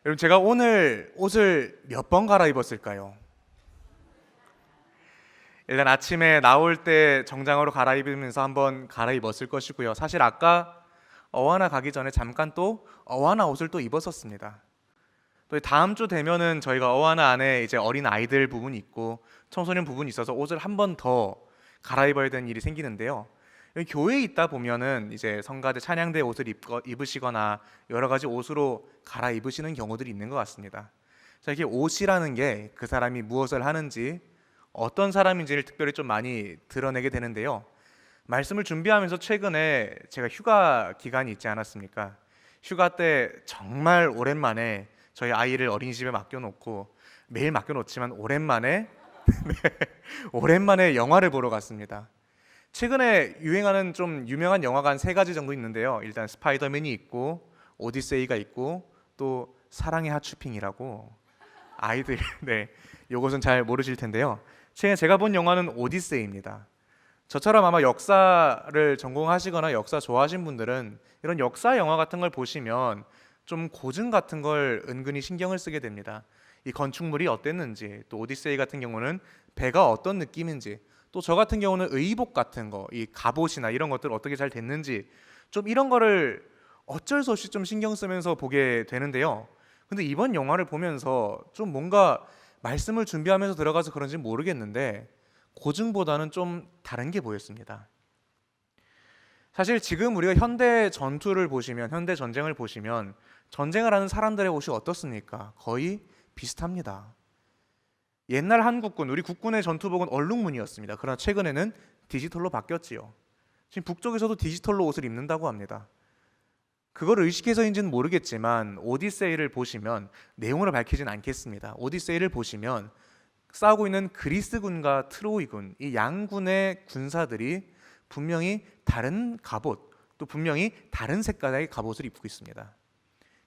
여러분, 제가 오늘 옷을 몇 번 갈아입었을까요? 일단 아침에 나올 때 정장으로 갈아입으면서 한번 갈아입었을 것이고요. 사실 아까 어와나 가기 전에 잠깐 또 어와나 옷을 또 입었었습니다. 또 다음 주 되면은 저희가 어와나 안에 이제 어린 아이들 부분이 있고 청소년 부분이 있어서 옷을 한 번 더 갈아입어야 되는 일이 생기는데요. 여기 교회에 있다 보면은 이제 성가대 찬양대 옷을 입으시거나 여러 가지 옷으로 갈아입으시는 경우들이 있는 것 같습니다. 자, 이게 옷이라는 게 그 사람이 무엇을 하는지 어떤 사람인지를 특별히 좀 많이 드러내게 되는데요. 말씀을 준비하면서 최근에 제가 휴가 기간이 있지 않았습니까? 휴가 때 정말 오랜만에 저희 아이를 어린이집에 맡겨놓고 매일 맡겨놓지만 오랜만에 오랜만에 영화를 보러 갔습니다. 최근에 유행하는 좀 유명한 영화가 한 세 가지 정도 있는데요. 일단 스파이더맨이 있고 오디세이가 있고 또 사랑의 하츄핑이라고 아이들 네, 요것은 잘 모르실 텐데요. 최근에 제가 본 영화는 오디세이입니다. 저처럼 아마 역사를 전공하시거나 역사 좋아하신 분들은 이런 역사 영화 같은 걸 보시면 좀 고증 같은 걸 은근히 신경을 쓰게 됩니다. 이 건축물이 어땠는지, 또 오디세이 같은 경우는 배가 어떤 느낌인지, 또 저 같은 경우는 의복 같은 거, 이 갑옷이나 이런 것들 어떻게 잘 됐는지 좀 이런 거를 어쩔 수 없이 좀 신경 쓰면서 보게 되는데요. 근데 이번 영화를 보면서 좀 뭔가 말씀을 준비하면서 들어가서 그런지 모르겠는데 고증보다는 좀 다른 게 보였습니다. 사실 지금 우리가 현대 전투를 보시면, 현대 전쟁을 보시면 전쟁을 하는 사람들의 옷이 어떻습니까? 거의 비슷합니다. 옛날 한국군, 우리 국군의 전투복은 얼룩무늬였습니다. 그러나 최근에는 디지털로 바뀌었지요. 지금 북쪽에서도 디지털로 옷을 입는다고 합니다. 그걸 의식해서인지는 모르겠지만 오디세이를 보시면, 내용을 밝히진 않겠습니다. 오디세이를 보시면 싸우고 있는 그리스군과 트로이군, 이 양군의 군사들이 분명히 다른 갑옷, 또 분명히 다른 색깔의 갑옷을 입고 있습니다.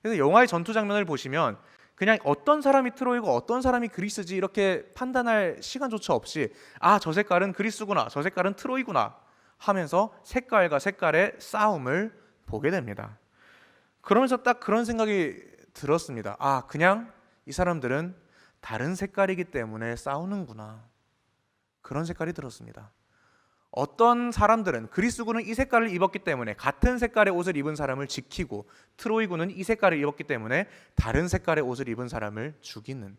그래서 영화의 전투 장면을 보시면 그냥 어떤 사람이 트로이고 어떤 사람이 그리스지 이렇게 판단할 시간조차 없이 저 색깔은 그리스구나, 저 색깔은 트로이구나 하면서 색깔과 색깔의 싸움을 보게 됩니다. 그러면서 딱 그런 생각이 들었습니다. 그냥 이 사람들은 다른 색깔이기 때문에 싸우는구나. 그런 색깔이 들었습니다. 어떤 사람들은 그리스군은 이 색깔을 입었기 때문에 같은 색깔의 옷을 입은 사람을 지키고, 트로이군은 이 색깔을 입었기 때문에 다른 색깔의 옷을 입은 사람을 죽이는,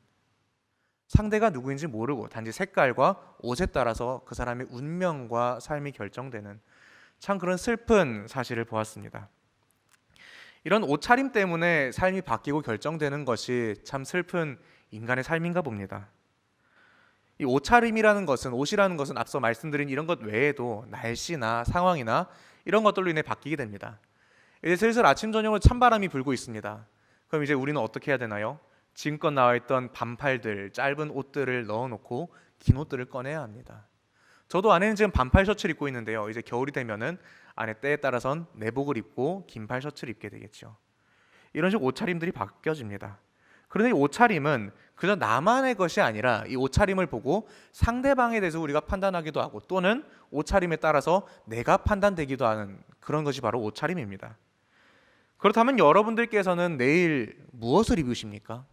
상대가 누구인지 모르고 단지 색깔과 옷에 따라서 그 사람의 운명과 삶이 결정되는 참 그런 슬픈 사실을 보았습니다. 이런 옷차림 때문에 삶이 바뀌고 결정되는 것이 참 슬픈 인간의 삶인가 봅니다. 이 옷차림이라는 것은, 옷이라는 것은 앞서 말씀드린 이런 것 외에도 날씨나 상황이나 이런 것들로 인해 바뀌게 됩니다. 이제 슬슬 아침 저녁으로 찬바람이 불고 있습니다. 그럼 이제 우리는 어떻게 해야 되나요? 지금껏 나와 있던 반팔들, 짧은 옷들을 넣어놓고 긴 옷들을 꺼내야 합니다. 저도 안에는 지금 반팔 셔츠를 입고 있는데요. 이제 겨울이 되면은 안에 때에 따라선 내복을 입고 긴팔 셔츠를 입게 되겠죠. 이런 식으로 옷차림들이 바뀌어집니다. 그런데 이 옷차림은 그저 나만의 것이 아니라 이 옷차림을 보고 상대방에 대해서 우리가 판단하기도 하고, 또는 옷차림에 따라서 내가 판단되기도 하는 그런 것이 바로 옷차림입니다. 그렇다면 여러분들께서는 내일 무엇을 입으십니까?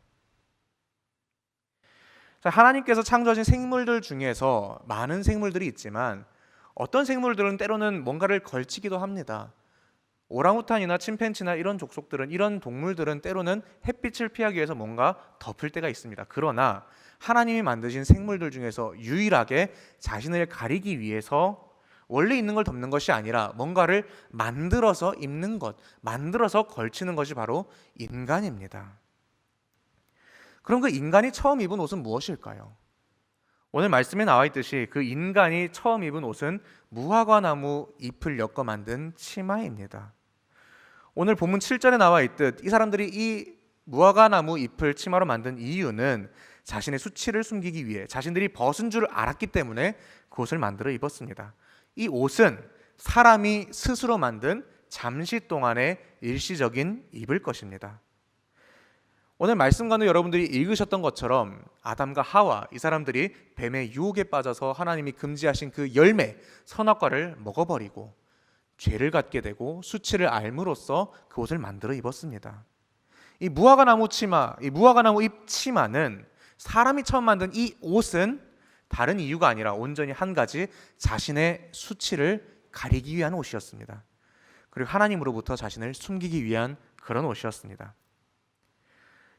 하나님께서 창조하신 생물들 중에서 많은 생물들이 있지만 어떤 생물들은 때로는 뭔가를 걸치기도 합니다. 오랑우탄이나 침팬지나 이런 족속들은, 이런 동물들은 때로는 햇빛을 피하기 위해서 뭔가 덮을 때가 있습니다. 그러나 하나님이 만드신 생물들 중에서 유일하게 자신을 가리기 위해서 원래 있는 걸 덮는 것이 아니라 뭔가를 만들어서 입는 것, 만들어서 걸치는 것이 바로 인간입니다. 그럼 그 인간이 처음 입은 옷은 무엇일까요? 오늘 말씀에 나와 있듯이 그 인간이 처음 입은 옷은 무화과나무 잎을 엮어 만든 치마입니다. 오늘 본문 7절에 나와 있듯 이 사람들이 이 무화과나무 잎을 치마로 만든 이유는 자신의 수치를 숨기기 위해, 자신들이 벗은 줄 알았기 때문에 그 옷을 만들어 입었습니다. 이 옷은 사람이 스스로 만든 잠시 동안의 일시적인 입을 것입니다. 오늘 말씀과는 여러분들이 읽으셨던 것처럼 아담과 하와, 이 사람들이 뱀의 유혹에 빠져서 하나님이 금지하신 그 열매, 선악과를 먹어버리고 죄를 갖게 되고 수치를 알므로써 그 옷을 만들어 입었습니다. 이 무화과나무 치마, 이 무화과나무 잎 치마는 사람이 처음 만든 이 옷은 다른 이유가 아니라 온전히 한 가지, 자신의 수치를 가리기 위한 옷이었습니다. 그리고 하나님으로부터 자신을 숨기기 위한 그런 옷이었습니다.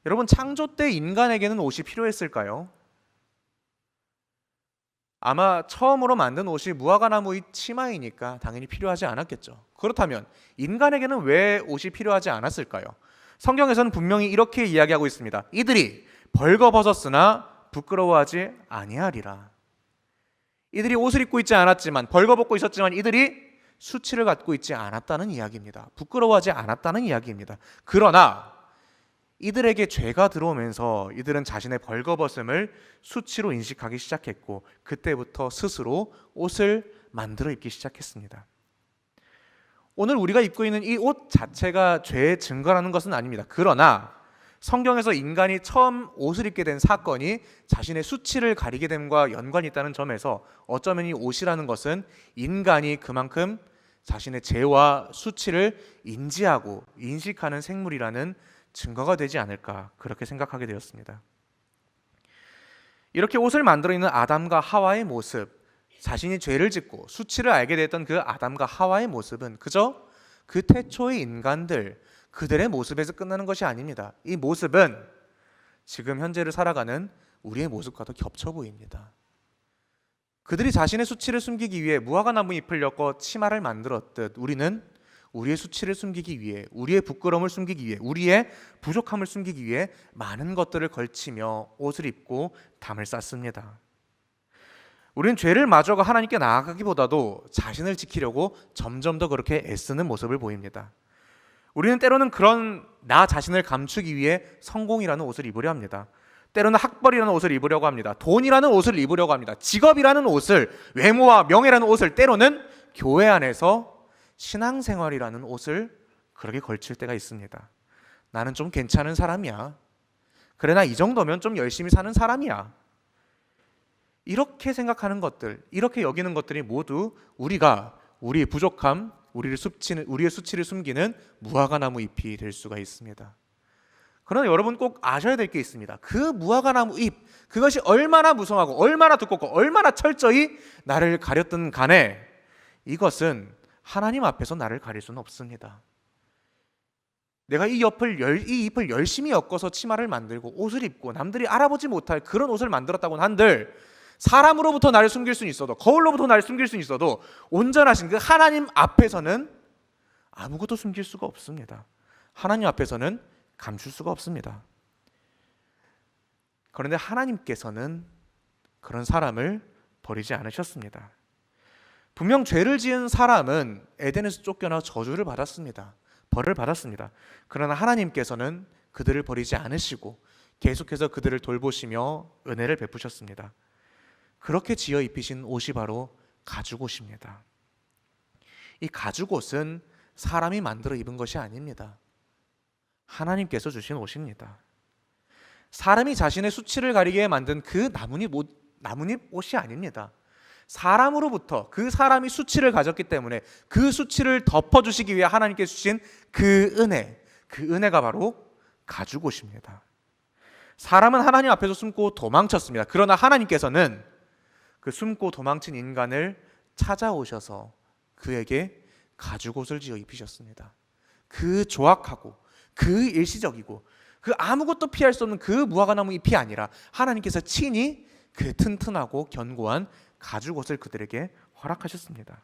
여러분, 창조 때 인간에게는 옷이 필요했을까요? 아마 처음으로 만든 옷이 무화과나무 잎 치마이니까 당연히 필요하지 않았겠죠. 그렇다면 인간에게는 왜 옷이 필요하지 않았을까요? 성경에서는 분명히 이렇게 이야기하고 있습니다. 이들이 벌거벗었으나 부끄러워하지 아니하리라. 이들이 옷을 입고 있지 않았지만, 벌거벗고 있었지만 이들이 수치를 갖고 있지 않았다는 이야기입니다. 부끄러워하지 않았다는 이야기입니다. 그러나 이들에게 죄가 들어오면서 이들은 자신의 벌거벗음을 수치로 인식하기 시작했고, 그때부터 스스로 옷을 만들어 입기 시작했습니다. 오늘 우리가 입고 있는 이 옷 자체가 죄의 증거라는 것은 아닙니다. 그러나 성경에서 인간이 처음 옷을 입게 된 사건이 자신의 수치를 가리게 됨과 연관이 있다는 점에서 어쩌면 이 옷이라는 것은 인간이 그만큼 자신의 죄와 수치를 인지하고 인식하는 생물이라는 증거가 되지 않을까, 그렇게 생각하게 되었습니다. 이렇게 옷을 만들어 있는 아담과 하와의 모습, 자신이 죄를 짓고 수치를 알게 됐던 그 아담과 하와의 모습은 그저 그 태초의 인간들, 그들의 모습에서 끝나는 것이 아닙니다. 이 모습은 지금 현재를 살아가는 우리의 모습과도 겹쳐 보입니다. 그들이 자신의 수치를 숨기기 위해 무화과나무 잎을 엮어 치마를 만들었듯, 우리는 우리의 수치를 숨기기 위해, 우리의 부끄러움을 숨기기 위해, 우리의 부족함을 숨기기 위해 많은 것들을 걸치며 옷을 입고 담을 쌓습니다. 우리는 죄를 마주하고 하나님께 나아가기보다도 자신을 지키려고 점점 더 그렇게 애쓰는 모습을 보입니다. 우리는 때로는 그런 나 자신을 감추기 위해 성공이라는 옷을 입으려 합니다. 때로는 학벌이라는 옷을 입으려고 합니다. 돈이라는 옷을 입으려고 합니다. 직업이라는 옷을, 외모와 명예라는 옷을, 때로는 교회 안에서 신앙생활이라는 옷을 그렇게 걸칠 때가 있습니다. 나는 좀 괜찮은 사람이야. 그래, 나 이 정도면 좀 열심히 사는 사람이야. 이렇게 생각하는 것들, 이렇게 여기는 것들이 모두 우리가 우리의 부족함, 우리의 수치를 숨기는 무화과나무 잎이 될 수가 있습니다. 그러나 여러분 꼭 아셔야 될 게 있습니다. 그 무화과나무 잎, 그것이 얼마나 무성하고 얼마나 두껍고 얼마나 철저히 나를 가렸든 간에 이것은 하나님 앞에서 나를 가릴 수는 없습니다. 내가 이 잎을 열심히 엮어서 치마를 만들고 옷을 입고 남들이 알아보지 못할 그런 옷을 만들었다고는 한들, 사람으로부터 나를 숨길 수는 있어도, 거울로부터 나를 숨길 수는 있어도, 온전하신 그 하나님 앞에서는 아무것도 숨길 수가 없습니다. 하나님 앞에서는 감출 수가 없습니다. 그런데 하나님께서는 그런 사람을 버리지 않으셨습니다. 분명 죄를 지은 사람은 에덴에서 쫓겨나 저주를 받았습니다. 벌을 받았습니다. 그러나 하나님께서는 그들을 버리지 않으시고 계속해서 그들을 돌보시며 은혜를 베푸셨습니다. 그렇게 지어 입히신 옷이 바로 가죽옷입니다. 이 가죽옷은 사람이 만들어 입은 것이 아닙니다. 하나님께서 주신 옷입니다. 사람이 자신의 수치를 가리게 만든 그 나뭇잎 옷이 아닙니다. 사람으로부터 그 사람이 수치를 가졌기 때문에 그 수치를 덮어주시기 위해 하나님께 주신 그 은혜가 바로 가죽옷입니다. 사람은 하나님 앞에서 숨고 도망쳤습니다. 그러나 하나님께서는 그 숨고 도망친 인간을 찾아오셔서 그에게 가죽옷을 지어 입히셨습니다. 그 조악하고 그 일시적이고 그 아무것도 피할 수 없는 그 무화과나무 잎이 아니라 하나님께서 친히 그 튼튼하고 견고한 가죽옷을 그들에게 허락하셨습니다.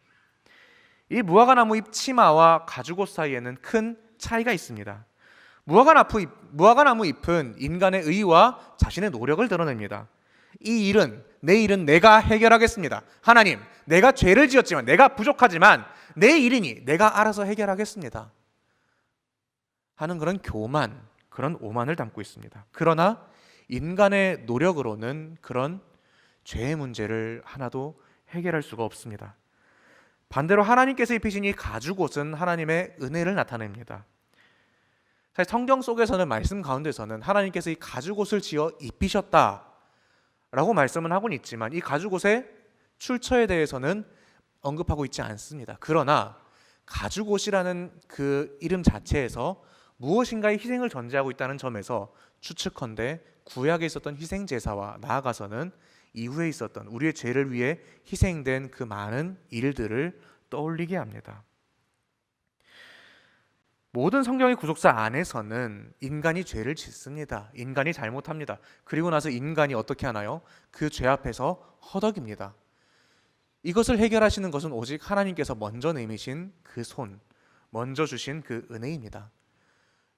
이 무화과나무 잎 치마와 가죽옷 사이에는 큰 차이가 있습니다. 무화과나무 잎은 인간의 의와 자신의 노력을 드러냅니다. 내 일은 내가 해결하겠습니다. 하나님, 내가 죄를 지었지만, 내가 부족하지만 내 일이니 내가 알아서 해결하겠습니다 하는 그런 교만, 그런 오만을 담고 있습니다. 그러나 인간의 노력으로는 그런 죄의 문제를 하나도 해결할 수가 없습니다. 반대로 하나님께서 입히신 이 가죽옷은 하나님의 은혜를 나타냅니다. 사실 성경 속에서는, 말씀 가운데서는 하나님께서 이 가죽옷을 지어 입히셨다라고 말씀은 하고는 있지만 이 가죽옷의 출처에 대해서는 언급하고 있지 않습니다. 그러나 가죽옷이라는 그 이름 자체에서 무엇인가의 희생을 전제하고 있다는 점에서 추측컨대 구약에 있었던 희생 제사와 나아가서는 이후에 있었던 우리의 죄를 위해 희생된 그 많은 일들을 떠올리게 합니다. 모든 성경의 구속사 안에서는 인간이 죄를 짓습니다. 인간이 잘못합니다. 그리고 나서 인간이 어떻게 하나요? 그 죄 앞에서 허덕입니다. 이것을 해결하시는 것은 오직 하나님께서 먼저 내미신 그 손, 먼저 주신 그 은혜입니다.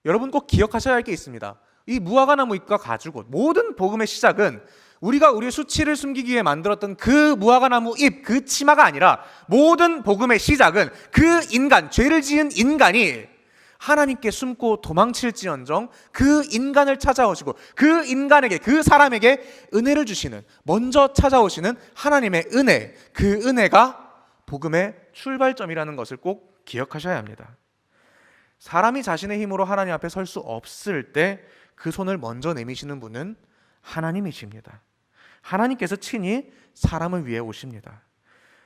여러분 꼭 기억하셔야 할 게 있습니다. 이 무화과나무 잎과 가죽옷, 모든 복음의 시작은 우리가 우리의 수치를 숨기기 위해 만들었던 그 무화과나무 잎, 그 치마가 아니라 모든 복음의 시작은 그 인간, 죄를 지은 인간이 하나님께 숨고 도망칠지언정 그 인간을 찾아오시고 그 인간에게, 그 사람에게 은혜를 주시는, 먼저 찾아오시는 하나님의 은혜, 그 은혜가 복음의 출발점이라는 것을 꼭 기억하셔야 합니다. 사람이 자신의 힘으로 하나님 앞에 설 수 없을 때 그 손을 먼저 내미시는 분은 하나님이십니다. 하나님께서 친히 사람을 위해 오십니다.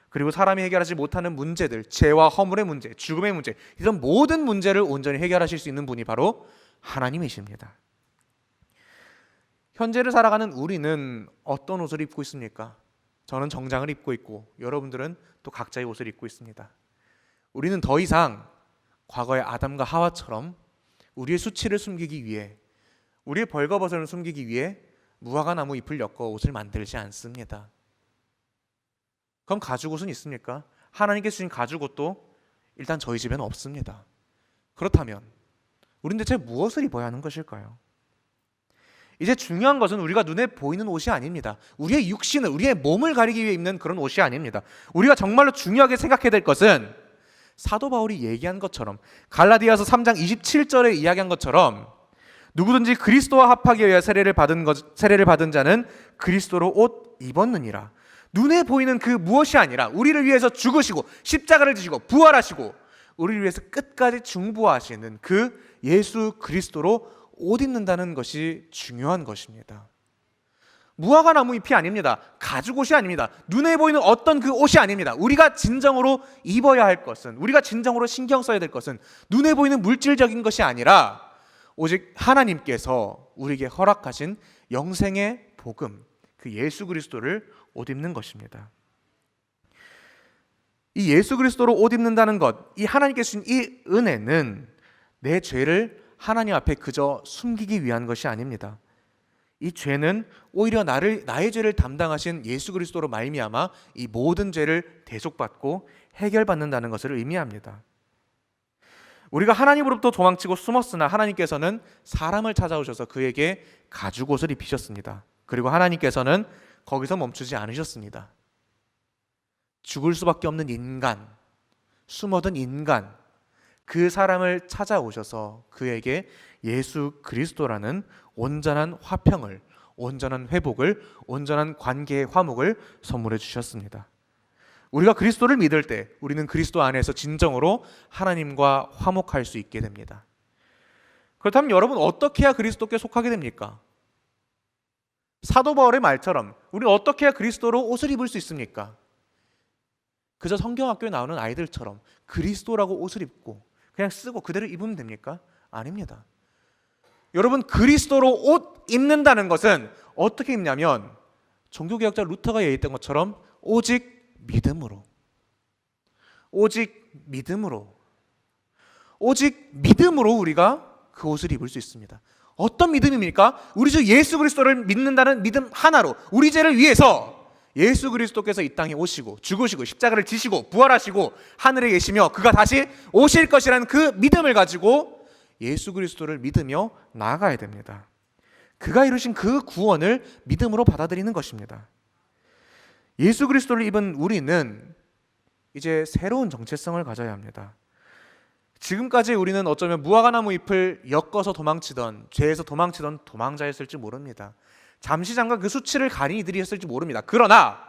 그리고 사람이 해결하지 못하는 문제들, 죄와 허물의 문제, 죽음의 문제, 이런 모든 문제를 온전히 해결하실 수 있는 분이 바로 하나님이십니다. 현재를 살아가는 우리는 어떤 옷을 입고 있습니까? 저는 정장을 입고 있고 여러분들은 또 각자의 옷을 입고 있습니다. 우리는 더 이상 과거의 아담과 하와처럼 우리의 수치를 숨기기 위해, 우리의 벌거벗음을 숨기기 위해 무화과나무 잎을 엮어 옷을 만들지 않습니다. 그럼 가죽옷은 있습니까? 하나님께서 주신 가죽옷도 일단 저희 집에는 없습니다. 그렇다면 우리는 대체 무엇을 입어야 하는 것일까요? 이제 중요한 것은 우리가 눈에 보이는 옷이 아닙니다. 우리의 육신을, 우리의 몸을 가리기 위해 입는 그런 옷이 아닙니다. 우리가 정말로 중요하게 생각해야 될 것은 사도 바울이 얘기한 것처럼, 갈라디아서 3장 27절에 이야기한 것처럼, 누구든지 그리스도와 합하기 위해 세례를 받은 자는 그리스도로 옷 입었느니라. 눈에 보이는 그 무엇이 아니라 우리를 위해서 죽으시고 십자가를 지시고 부활하시고 우리를 위해서 끝까지 중보하시는 그 예수 그리스도로 옷 입는다는 것이 중요한 것입니다. 무화과 나무 잎이 아닙니다. 가죽옷이 아닙니다. 눈에 보이는 어떤 그 옷이 아닙니다. 우리가 진정으로 입어야 할 것은, 우리가 진정으로 신경 써야 될 것은 눈에 보이는 물질적인 것이 아니라 오직 하나님께서 우리에게 허락하신 영생의 복음, 그 예수 그리스도를 옷 입는 것입니다. 이 예수 그리스도로 옷 입는다는 것, 이 하나님께서 주신 이 은혜는 내 죄를 하나님 앞에 그저 숨기기 위한 것이 아닙니다. 이 죄는 오히려 나의 죄를 담당하신 예수 그리스도로 말미암아 이 모든 죄를 대속받고 해결받는다는 것을 의미합니다. 우리가 하나님으로부터 도망치고 숨었으나 하나님께서는 사람을 찾아오셔서 그에게 가죽옷을 입히셨습니다. 그리고 하나님께서는 거기서 멈추지 않으셨습니다. 죽을 수밖에 없는 인간, 숨어든 인간, 그 사람을 찾아오셔서 그에게 예수 그리스도라는 온전한 화평을, 온전한 회복을, 온전한 관계의 화목을 선물해 주셨습니다. 우리가 그리스도를 믿을 때 우리는 그리스도 안에서 진정으로 하나님과 화목할 수 있게 됩니다. 그렇다면 여러분, 어떻게 해야 그리스도께 속하게 됩니까? 사도 바울의 말처럼 우리는 어떻게 해야 그리스도로 옷을 입을 수 있습니까? 그저 성경학교에 나오는 아이들처럼 그리스도라고 옷을 입고 그냥 쓰고 그대로 입으면 됩니까? 아닙니다. 여러분, 그리스도로 옷 입는다는 것은 어떻게 입냐면 종교개혁자 루터가 얘기했던 것처럼 오직 믿음으로, 오직 믿음으로, 오직 믿음으로 우리가 그 옷을 입을 수 있습니다. 어떤 믿음입니까? 우리 주 예수 그리스도를 믿는다는 믿음 하나로 우리 죄를 위해서 예수 그리스도께서 이 땅에 오시고 죽으시고 십자가를 지시고 부활하시고 하늘에 계시며 그가 다시 오실 것이라는 그 믿음을 가지고 예수 그리스도를 믿으며 나아가야 됩니다. 그가 이루신 그 구원을 믿음으로 받아들이는 것입니다. 예수 그리스도를 입은 우리는 이제 새로운 정체성을 가져야 합니다. 지금까지 우리는 어쩌면 무화과나무 잎을 엮어서 도망치던, 죄에서 도망치던 도망자였을지 모릅니다. 잠시 잠깐 그 수치를 가린 이들이었을지 모릅니다. 그러나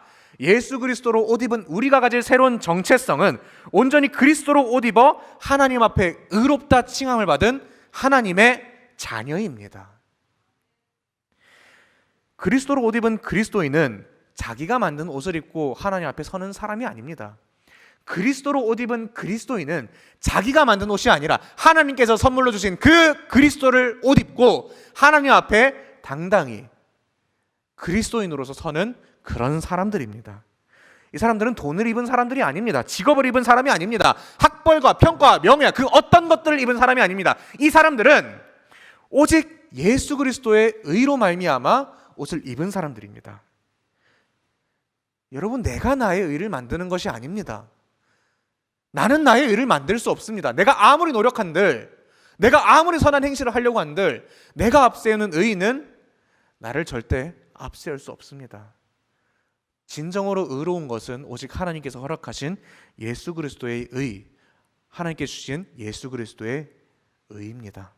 예수 그리스도로 옷 입은 우리가 가질 새로운 정체성은 온전히 그리스도로 옷 입어 하나님 앞에 의롭다 칭함을 받은 하나님의 자녀입니다. 그리스도로 옷 입은 그리스도인은 자기가 만든 옷을 입고 하나님 앞에 서는 사람이 아닙니다. 그리스도로 옷 입은 그리스도인은 자기가 만든 옷이 아니라 하나님께서 선물로 주신 그 그리스도를 옷 입고 하나님 앞에 당당히 그리스도인으로서 서는 그런 사람들입니다. 이 사람들은 돈을 입은 사람들이 아닙니다. 직업을 입은 사람이 아닙니다. 학벌과 평가와 명예, 그 어떤 것들을 입은 사람이 아닙니다. 이 사람들은 오직 예수 그리스도의 의로 말미암아 옷을 입은 사람들입니다. 여러분, 내가 나의 의를 만드는 것이 아닙니다. 나는 나의 의를 만들 수 없습니다. 내가 아무리 노력한들, 내가 아무리 선한 행실을 하려고 한들 내가 앞세우는 의는 나를 절대 앞세울 수 없습니다. 진정으로 의로운 것은 오직 하나님께서 허락하신 예수 그리스도의 의, 하나님께 주신 예수 그리스도의 의입니다.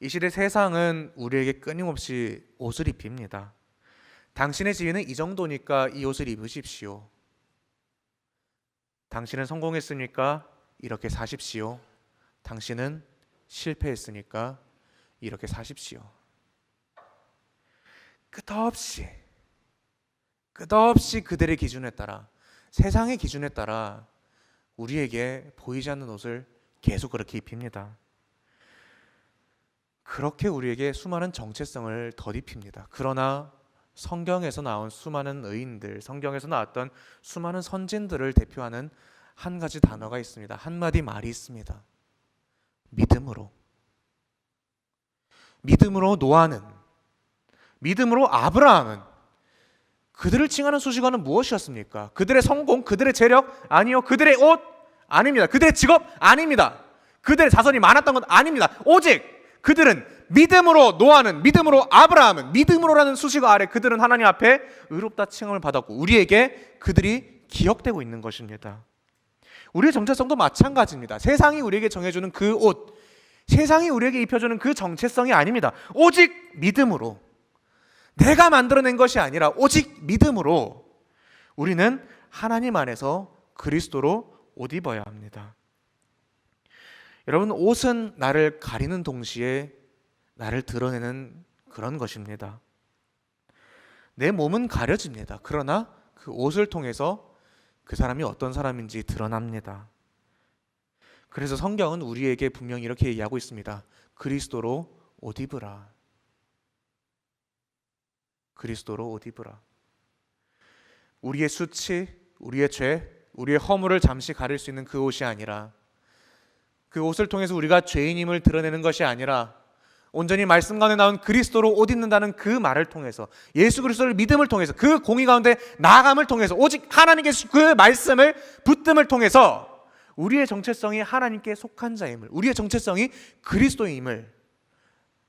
이 시대 세상은 우리에게 끊임없이 옷을 입힙니다. 당신의 지위는 이 정도니까 이 옷을 입으십시오. 당신은 성공했으니까 이렇게 사십시오. 당신은 실패했으니까 이렇게 사십시오. 끝없이 그들의 기준에 따라, 세상의 기준에 따라 우리에게 보이지 않는 옷을 계속 그렇게 입힙니다. 그렇게 우리에게 수많은 정체성을 덧입힙니다. 그러나 성경에서 나온 수많은 의인들, 성경에서 나왔던 수많은 선진들을 대표하는 한 가지 단어가 있습니다. 한마디 말이 있습니다. 믿음으로. 믿음으로 노아는, 믿음으로 아브라함은 그들을 칭하는 수식어는 무엇이었습니까? 그들의 성공, 그들의 재력? 아니요. 그들의 옷? 아닙니다. 그들의 직업? 아닙니다. 그들의 자손이 많았던 건 아닙니다. 오직 그들은 믿음으로 노아는, 믿음으로 아브라함은, 믿음으로라는 수식어 아래 그들은 하나님 앞에 의롭다 칭함을 받았고 우리에게 그들이 기억되고 있는 것입니다. 우리의 정체성도 마찬가지입니다. 세상이 우리에게 정해주는 그 옷, 세상이 우리에게 입혀주는 그 정체성이 아닙니다. 오직 믿음으로, 내가 만들어낸 것이 아니라 오직 믿음으로 우리는 하나님 안에서 그리스도로 옷 입어야 합니다. 여러분, 옷은 나를 가리는 동시에 나를 드러내는 그런 것입니다. 내 몸은 가려집니다. 그러나 그 옷을 통해서 그 사람이 어떤 사람인지 드러납니다. 그래서 성경은 우리에게 분명히 이렇게 얘기하고 있습니다. 그리스도로 옷 입으라. 그리스도로 옷 입으라. 우리의 수치, 우리의 죄, 우리의 허물을 잠시 가릴 수 있는 그 옷이 아니라, 그 옷을 통해서 우리가 죄인임을 드러내는 것이 아니라 온전히 말씀 가운데 나온 그리스도로 옷 입는다는 그 말을 통해서, 예수 그리스도를 믿음을 통해서, 그 공의 가운데 나아감을 통해서, 오직 하나님께서 그 말씀을 붙듦을 통해서 우리의 정체성이 하나님께 속한 자임을, 우리의 정체성이 그리스도임을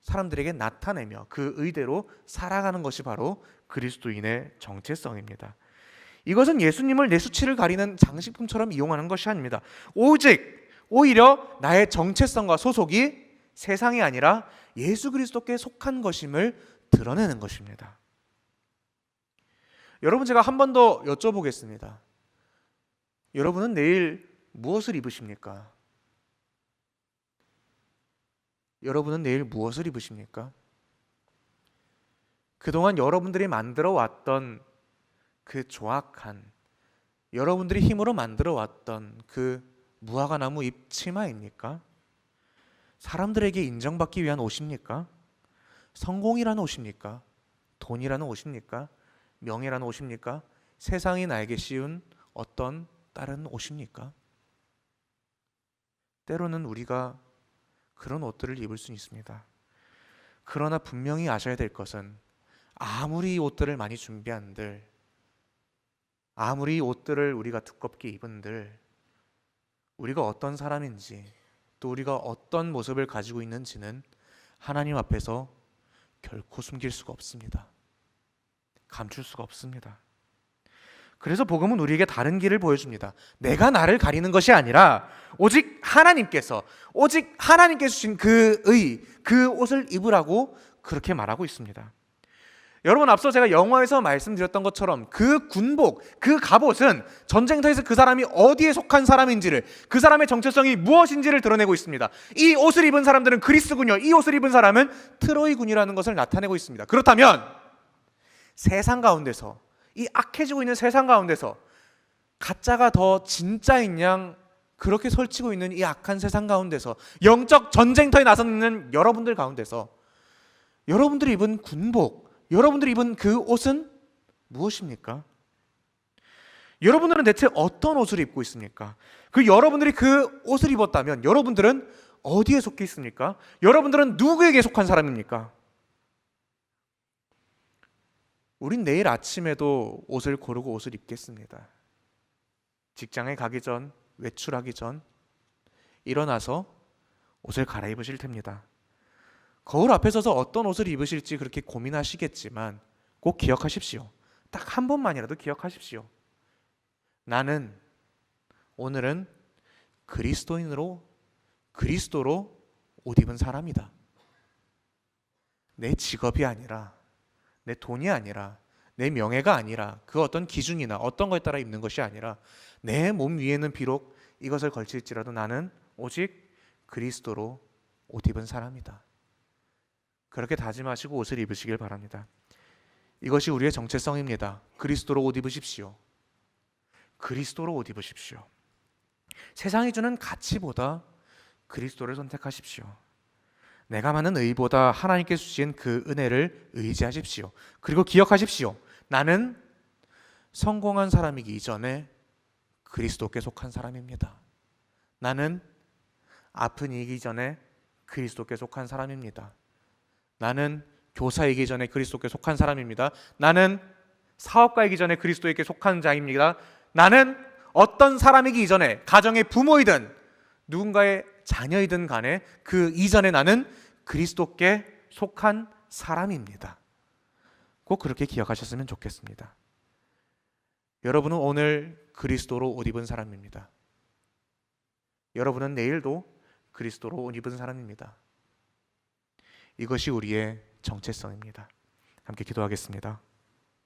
사람들에게 나타내며 그 의대로 살아가는 것이 바로 그리스도인의 정체성입니다. 이것은 예수님을 내 수치를 가리는 장식품처럼 이용하는 것이 아닙니다. 오히려 나의 정체성과 소속이 세상이 아니라 예수 그리스도께 속한 것임을 드러내는 것입니다. 여러분, 제가 한 번 더 여쭤보겠습니다. 여러분은 내일 무엇을 입으십니까? 여러분은 내일 무엇을 입으십니까? 그동안 여러분들이 만들어 왔던 그 조악한, 여러분들이 힘으로 만들어 왔던 그 무화과나무 잎 치마입니까? 사람들에게 인정받기 위한 옷입니까? 성공이라는 옷입니까? 돈이라는 옷입니까? 명예라는 옷입니까? 세상이 나에게 씌운 어떤 다른 옷입니까? 때로는 우리가 그런 옷들을 입을 수 있습니다. 그러나 분명히 아셔야 될 것은, 아무리 옷들을 많이 준비한들, 아무리 옷들을 우리가 두껍게 입은들, 우리가 어떤 사람인지, 또 우리가 어떤 모습을 가지고 있는지는 하나님 앞에서 결코 숨길 수가 없습니다. 감출 수가 없습니다. 그래서 복음은 우리에게 다른 길을 보여줍니다. 내가 나를 가리는 것이 아니라 오직 하나님께서 주신 그 의, 그 옷을 입으라고 그렇게 말하고 있습니다. 여러분, 앞서 제가 영화에서 말씀드렸던 것처럼 그 군복, 그 갑옷은 전쟁터에서 그 사람이 어디에 속한 사람인지를, 그 사람의 정체성이 무엇인지를 드러내고 있습니다. 이 옷을 입은 사람들은 그리스군요, 이 옷을 입은 사람은 트로이군이라는 것을 나타내고 있습니다. 그렇다면 세상 가운데서, 이 악해지고 있는 세상 가운데서 가짜가 더 진짜인 양 그렇게 설치고 있는 이 악한 세상 가운데서, 영적 전쟁터에 나서 있는 여러분들 가운데서 여러분들이 입은 군복, 여러분들이 입은 그 옷은 무엇입니까? 여러분들은 대체 어떤 옷을 입고 있습니까? 여러분들이 그 옷을 입었다면 여러분들은 어디에 속해 있습니까? 여러분들은 누구에게 속한 사람입니까? 우린 내일 아침에도 옷을 고르고 옷을 입겠습니다. 직장에 가기 전, 외출하기 전 일어나서 옷을 갈아입으실 텐니다. 거울 앞에 서서 어떤 옷을 입으실지 그렇게 고민하시겠지만 꼭 기억하십시오. 딱 한 번만이라도 기억하십시오. 나는 오늘은 그리스도로 옷 입은 사람이다. 내 직업이 아니라, 내 돈이 아니라, 내 명예가 아니라, 그 어떤 기준이나 어떤 것에 따라 입는 것이 아니라 내 몸 위에는 비록 이것을 걸칠지라도 나는 오직 그리스도로 옷 입은 사람이다. 그렇게 다짐하시고 옷을 입으시길 바랍니다. 이것이 우리의 정체성입니다. 그리스도로 옷 입으십시오. 그리스도로 옷 입으십시오. 세상이 주는 가치보다 그리스도를 선택하십시오. 내가 많은 의보다 하나님께 주신 그 은혜를 의지하십시오. 그리고 기억하십시오. 나는 성공한 사람이기 이전에 그리스도께 속한 사람입니다. 나는 아픈이기 전에 그리스도께 속한 사람입니다. 나는 교사이기 전에 그리스도께 속한 사람입니다. 나는 사업가이기 전에 그리스도에게 속한 자입니다. 나는 어떤 사람이기 이전에, 가정의 부모이든 누군가의 자녀이든 간에 그 이전에 나는 그리스도께 속한 사람입니다. 꼭 그렇게 기억하셨으면 좋겠습니다. 여러분은 오늘 그리스도로 옷 입은 사람입니다. 여러분은 내일도 그리스도로 옷 입은 사람입니다. 이것이 우리의 정체성입니다. 함께 기도하겠습니다.